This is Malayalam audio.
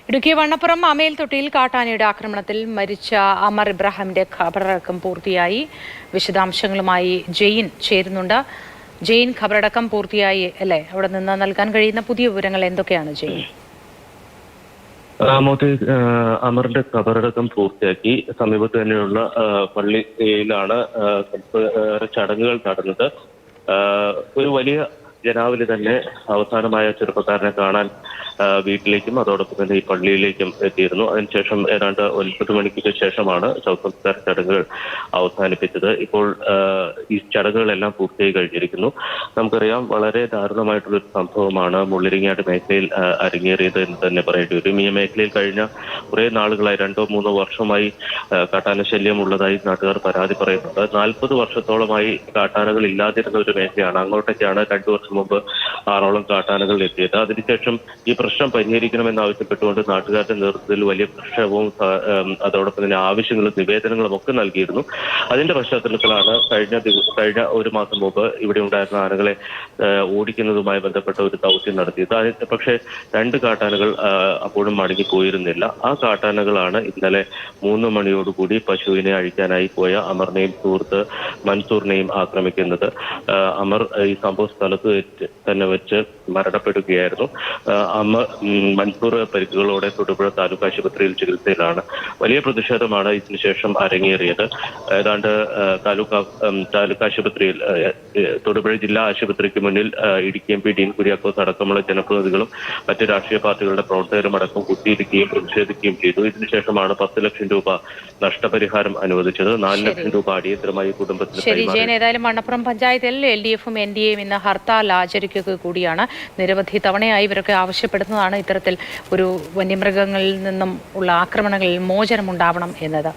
ഇടുക്കി വണ്ണപ്പുറം അമേൽ തൊട്ടിയിൽ കാട്ടാനയുടെ ആക്രമണത്തിൽ മരിച്ച അമർ ഇബ്രാഹിമിന്റെ ഖബറടക്കം പൂർത്തിയായി. വിശദാംശങ്ങളുമായി ജെയിൻ ചേരുന്നുണ്ട്. ജെയിൻ, ഖബറടക്കം പൂർത്തിയായി അല്ലേ? അവിടെ നിന്ന് നൽകാൻ കഴിയുന്ന പുതിയ വിവരങ്ങൾ എന്തൊക്കെയാണ് ജെയിൻ? അമറിന്റെ ഖബറടക്കം പൂർത്തിയാക്കി. സമീപത്ത് തന്നെയുള്ള പള്ളിയിലാണ് ചടങ്ങുകൾ നടന്നത്. ഒരു വലിയ ജനാവലി തന്നെ അവസാനമായ ചെറുപ്പക്കാരനെ കാണാൻ വീട്ടിലേക്കും അതോടൊപ്പം തന്നെ ഈ പള്ളിയിലേക്കും എത്തിയിരുന്നു. അതിനുശേഷം ഏതാണ്ട് 9 മണിക്ക് ശേഷമാണ് ശവസംസ്കാര ചടങ്ങുകൾ അവസാനിപ്പിച്ചത്. ഇപ്പോൾ ഈ ചടങ്ങുകളെല്ലാം പൂർത്തിയായി കഴിഞ്ഞിരിക്കുന്നു. നമുക്കറിയാം, വളരെ ദാരുണമായിട്ടുള്ളൊരു സംഭവമാണ് മുള്ളിരിങ്ങാട് മേഖലയിൽ അരങ്ങേറിയത് എന്ന് തന്നെ പറയേണ്ടി വരും. ഈ മേഖലയിൽ കഴിഞ്ഞ കുറേ നാളുകളായി 2-3 വർഷമായി കാട്ടാന ശല്യം ഉള്ളതായി നാട്ടുകാർ പരാതി പറയുന്നുണ്ട്. 40 വർഷത്തോളമായി കാട്ടാനകൾ ഇല്ലാതിരുന്ന ഒരു മേഖലയാണ്. അങ്ങോട്ടേക്കാണ് 2 വർഷം മുമ്പ് 6ഓളം കാട്ടാനകൾ എത്തിയത്. അതിനുശേഷം ഈ പ്രശ്നം പരിഹരിക്കണമെന്നാവശ്യപ്പെട്ടുകൊണ്ട് നാട്ടുകാരുടെ നേതൃത്വത്തിൽ വലിയ പ്രക്ഷോഭവും അതോടൊപ്പം തന്നെ ആവശ്യങ്ങളും നിവേദനങ്ങളും ഒക്കെ നൽകിയിരുന്നു. അതിന്റെ പശ്ചാത്തലത്തിലാണ് കഴിഞ്ഞ ഒരു മാസം മുമ്പ് ഇവിടെ ഉണ്ടായിരുന്ന ആനകളെ ഓടിക്കുന്നതുമായി ബന്ധപ്പെട്ട ഒരു ദൗത്യം നടത്തിയത്. പക്ഷേ 2 കാട്ടാനകൾ അപ്പോഴും മടങ്ങിപ്പോയിരുന്നില്ല. ആ കാട്ടാനകളാണ് ഇന്നലെ 3 മണിയോടുകൂടി പശുവിനെ അഴിക്കാനായി പോയ അമറിനെയും സുഹൃത്ത് മൻസൂറിനെയും ആക്രമിക്കുന്നത്. അമർ ഈ സംഭവ സ്ഥലത്ത് തന്നെ വെച്ച് മരണപ്പെടുകയായിരുന്നു. മൻസൂർ പരിക്കുകളോടെ തൊടുപുഴ താലൂക്ക് ആശുപത്രിയിൽ ചികിത്സയിലാണ്. വലിയ പ്രതിഷേധമാണ് ഇതിനുശേഷം അരങ്ങേറിയത്. ഏതാണ്ട് താലൂക്ക് ആശുപത്രിയിൽ തൊടുപുഴ ജില്ലാ ആശുപത്രിക്ക് മുന്നിൽ ഇടുക്കി MP ഡീൻ കുര്യാക്കോസ് അടക്കമുള്ള ജനപ്രതിനിധികളും മറ്റ് രാഷ്ട്രീയ പാർട്ടികളുടെ പ്രവർത്തകരും അടക്കം കുത്തിയിരിക്കുകയും പ്രതിഷേധിക്കുകയും ചെയ്തു. ഇതിനുശേഷമാണ് 10 ലക്ഷം രൂപ നഷ്ടപരിഹാരം അനുവദിച്ചത്. 4 ലക്ഷം രൂപ അടിയന്തരമായി കുടുംബത്തിന് കൈമാറി. ഏതായാലും വണ്ണപ്പുറം പഞ്ചായത്തിൽ LDF-ഉം NDA-യും ഇന്ന് ഹർത്താൽ ആചരിക്കുക കൂടിയാണ്. നിരവധി തവണയായി ഇവരൊക്കെ ആവശ്യപ്പെടുന്നതാണ് ഇത്തരത്തിൽ ഒരു വന്യമൃഗങ്ങളിൽ നിന്നും ഉള്ള ആക്രമണങ്ങളിൽ മോചനമുണ്ടാവണം എന്നത്.